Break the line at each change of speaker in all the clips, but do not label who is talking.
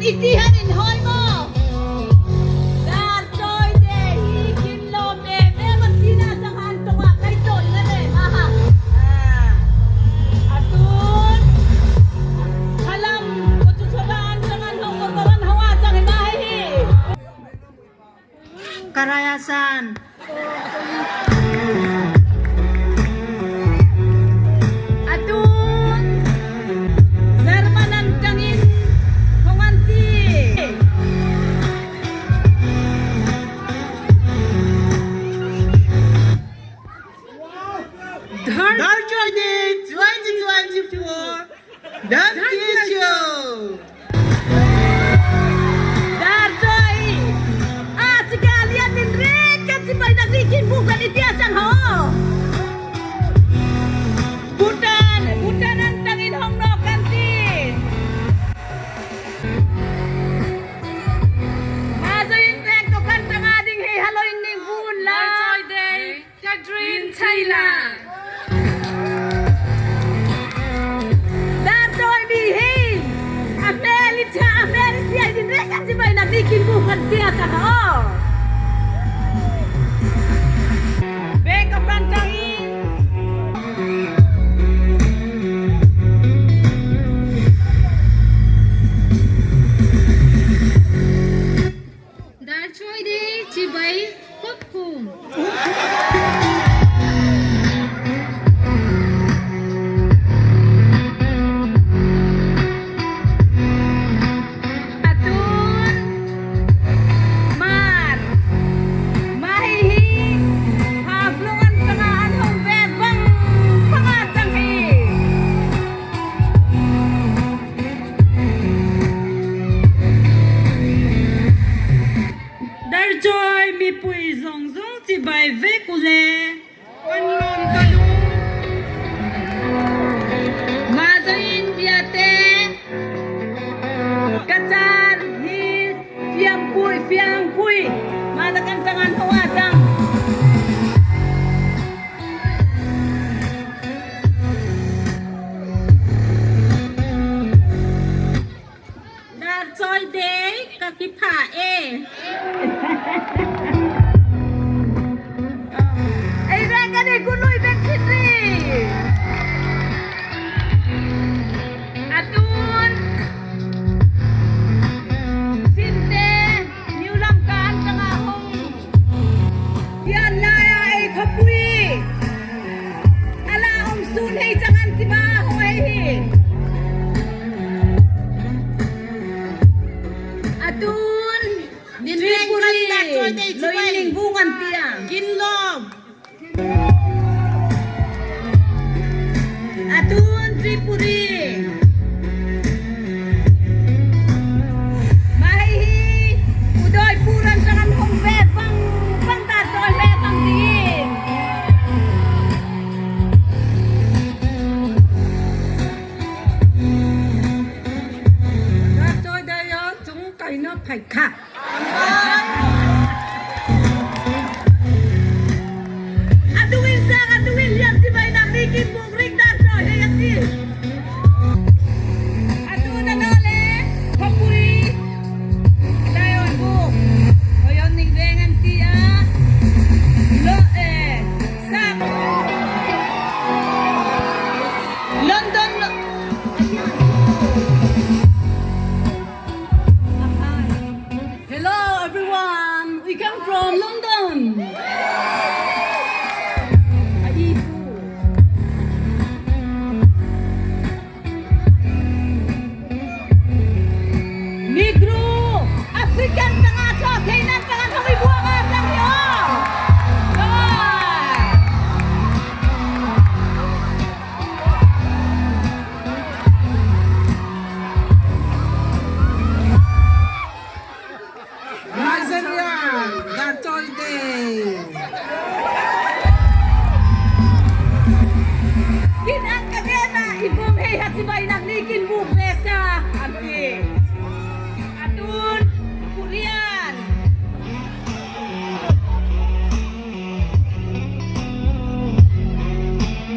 itihan in hoy mo. Dartoy de hikin lo me meron tinasahan to nga kay tol na le maha. Atun halam kutusulaan jangan hongkoran hawa jang imahi.
Karayasan.
Atun zarmanan tangin honganti.
Darchawi 2024 Donkey Show.
Dartoy! Ah, si kalian din rin! Kasi may nagrikin bukan itiasang ho! Butan! Butan ang tangin hong no kantin! Maso yung rekto kanta nga ding hey haloy ning bula! Dartoy day! Kadrin Thailand! Dartoy bihin! Amerika! Din rin kasi may nagrikin bukan itiasang ho! Beka pantangin!
Darchawi de chibai kopkum.
Atun Mar Mahihi Hablungan pengaan hong bebang pengatang hi
Darchawi mi pui zong zong ti bai ve kule. Kanlon kalu.
Mazoin biate Kacar his Fiang pui Madakan tangan hawasang
Darchawi day kakipa
Ay reka ni kunoy bensinri Atun Sinte Niulang kaan tanga hong Yan laya ay kapui Ala om sun hey jangan tiba hoy Atun
Ninrengkan Darchawi day chibai.
Loining bungan tiang
Kinlom.
Atun Tripuri Mahihi Udoy puran jangan hong bebang Bang Dartoy bebang tingin
Darchawi day yo chung kai no phai kha.
Aduin sang aduin lihat si bay na bikin bukring Dartoy hayat ni Atun nanole Kapui Dayon bu Oyon ning dengan tia Lo Sak London Hello everyone, we come from London. Negro, African tengah so, Thailand tengah kami buang asam yo.
Nigerian Darchawi day.
Kinang kadena, ibong hey hatibay naglikin bukle sa ampi. Atun, Korean.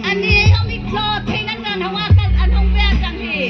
Ani ang iklot, Thailand kan hawakan anong beasang hi.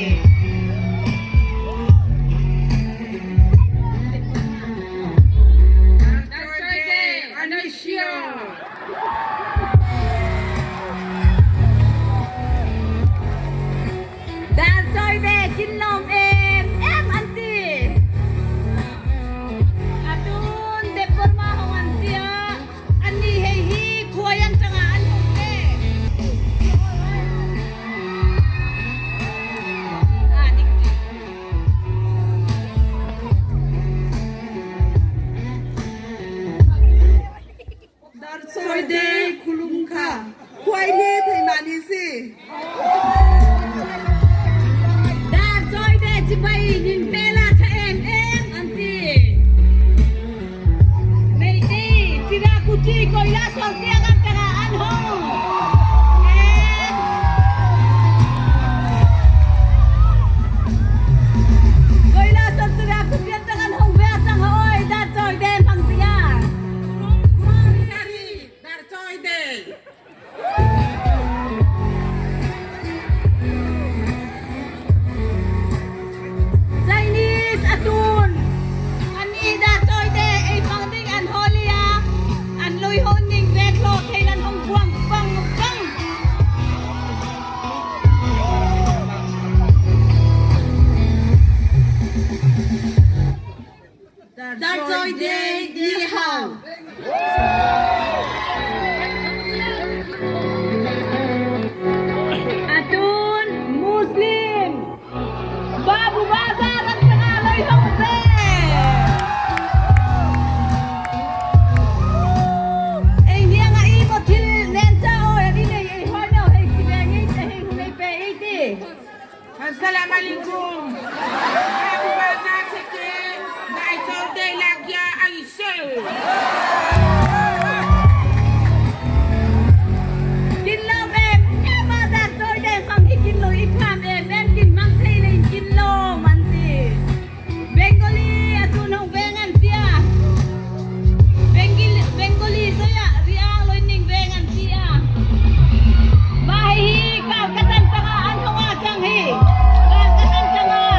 Assalamualaikum. Aku bana sikit. Nak contoh lagi Aisyah.
กินเหล้าเองมาดัดโดยได้ฟังให้กินเลยอีกความเองแม่นกินมังไทยเลยกินโลมันสิเบงกอลีอะตุนงเบงันเตียเบงกอลีซะya riang loy ningเบงันเตียมาให้ก้าวกระตันตะอันทว่าจังฮีก้าวกระตันจังอ่ะ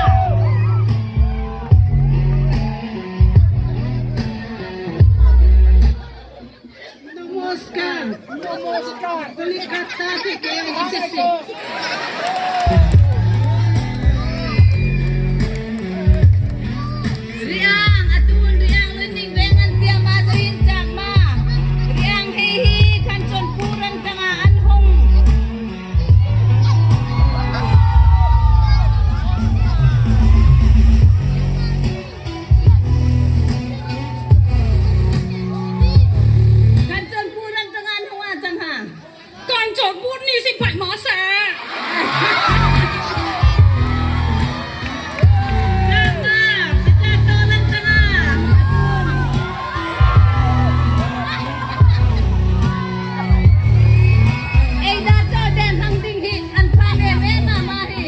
Namaskar. Beli kata sikit yang sisi.
riang atun riang loy ning bengan tia ma doin chang ma riang hi kan chon puran tanga an hong kan chon puran tanga an hong a chang ha
ก่อนจบพูดนี่สิไปหมอแส
chang ma pecah tolan tanga ei da cho den hang ding hi an pha de ma hi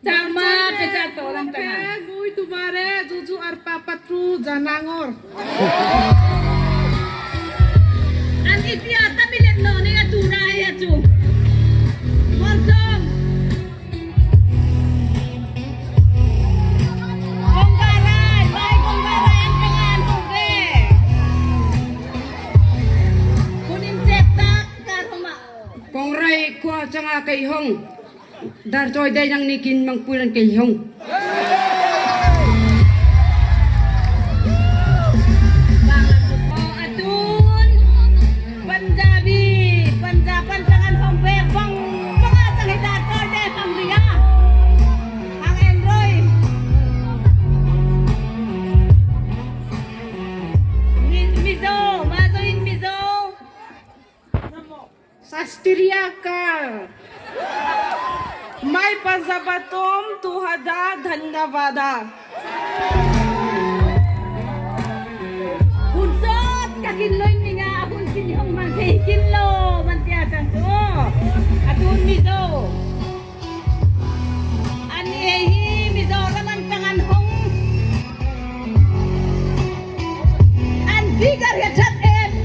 chang ma pecah tolan tanga
Gui tu bare juju arpa patru janangor.
Ang itiata bilet no ni atura ya chu. Monsom. Konggaray, bay konggaray ang kangan hongge. Kunin cetak karoma.
Kong rai kwa changa kai hong. Dar choi dai yang nikin mang pulan kai hong.
Oh atun. Punjabi, Punjaban jangan hongge bang mga salita ko de pang dia. Ang Android. Mizo, mazoin mizo.
Sastriya kar. Mai pazabatom tuhada dhanyavada.
Hunsot kakinloy ni nga akong sinyong man si kinlo man tiya sang to. Atun mizo. Ani ehi mizo raman kangan hong. An bigar ya chat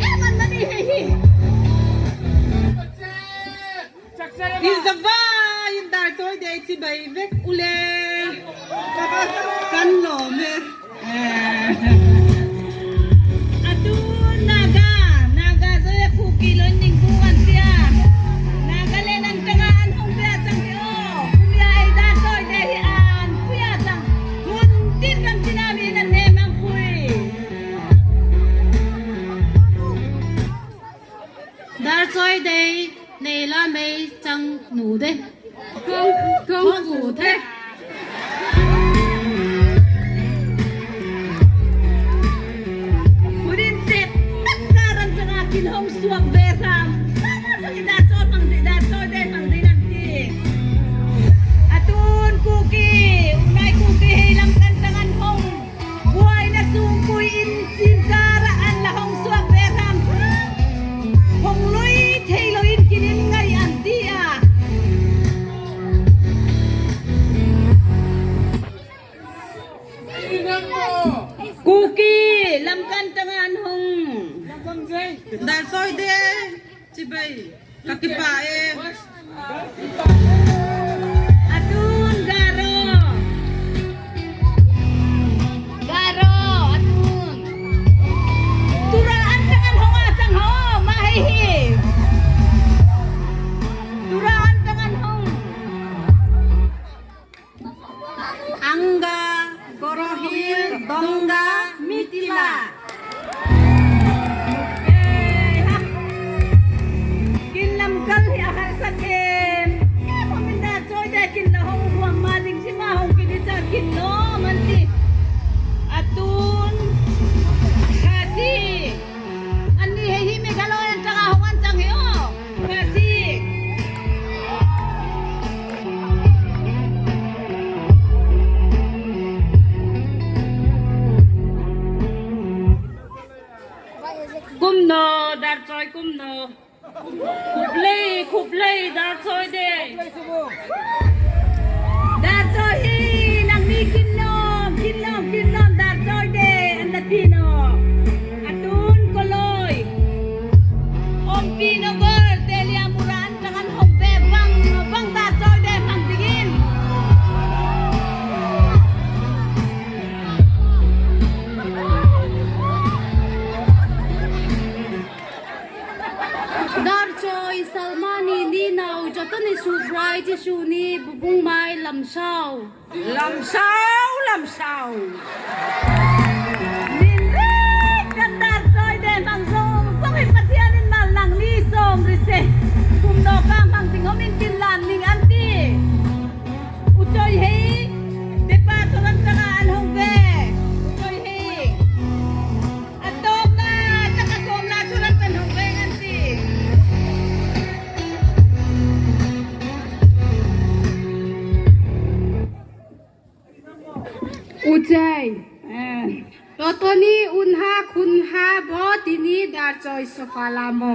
eman mani ehi.
Izaba yung darsoy day si Bayvek ule. Kan lo me.
Atun naga saya kuki loy ning buwan tiya. Nagalenan kangan hong tiya sang tiyo. Kuya ay dasoy dehi an kuya sang. Kuntin kam sinabi na nemang kuy.
Darchawi day nei la mei chang nu de. Không cụ thế.
Kunin set takaran sa akin hong suwag beram. Tama sa idasoy de pang di nanti. Atun kuki, unay kuki hilang kantangan hong. Buhay na sungkuy insin karaan lahong suwag beram. Hong luy tayloin kinin ngay antia. Kuki, lamkan tangan hong.
Darsoy day si Bay. Kakipae.
Atun garo. Garo, atun. Turaan tangan hong asang ho, mahihi. Turaan tangan hong.
Angga Gorohil Dongga Mitila.
Kinlamkal hi akal sa em.
bung mai lam sao
Làm sao, làm sao.
Nin rek kan dar choi de mang zong song hi pathian in mal nang ni som ri se kum no ka mang ting hom in kin lan ning anti u choi he de pa solan tanga an hong ve u choi he atom na taka kom na solan tan hong ve anti
Ujay. Totoni unha kunha bo tini dar choi sofalamo.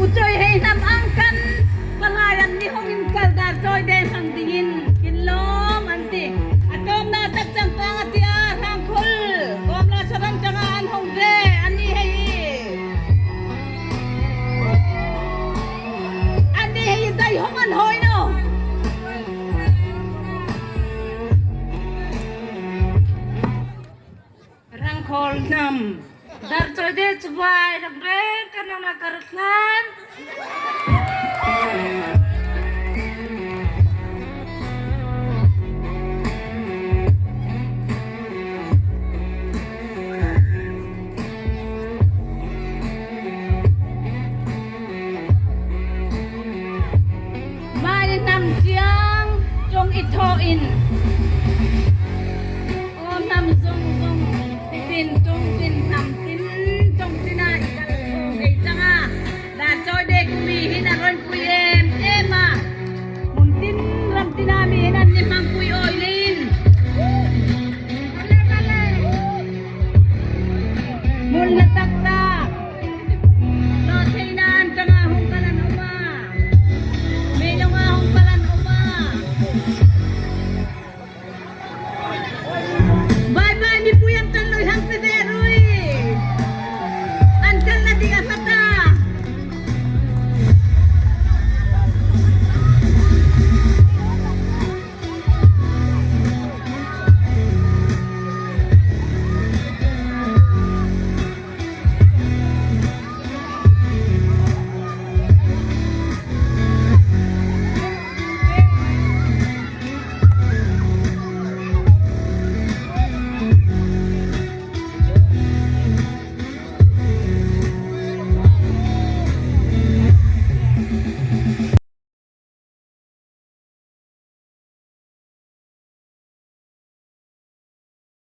u choi he nam ang kan palayan ni hong in kal dar choi de hang dingin kin lom anti atom na tak chang tang ati a hang khul kom na solan tanga an hong ve ani he ani he dai hong an hoi no
Rangkol nam. Darchoi de chubai rang re kanang na karatlan.
mai nam chiang trong ít tho in om nam zong zong tin trong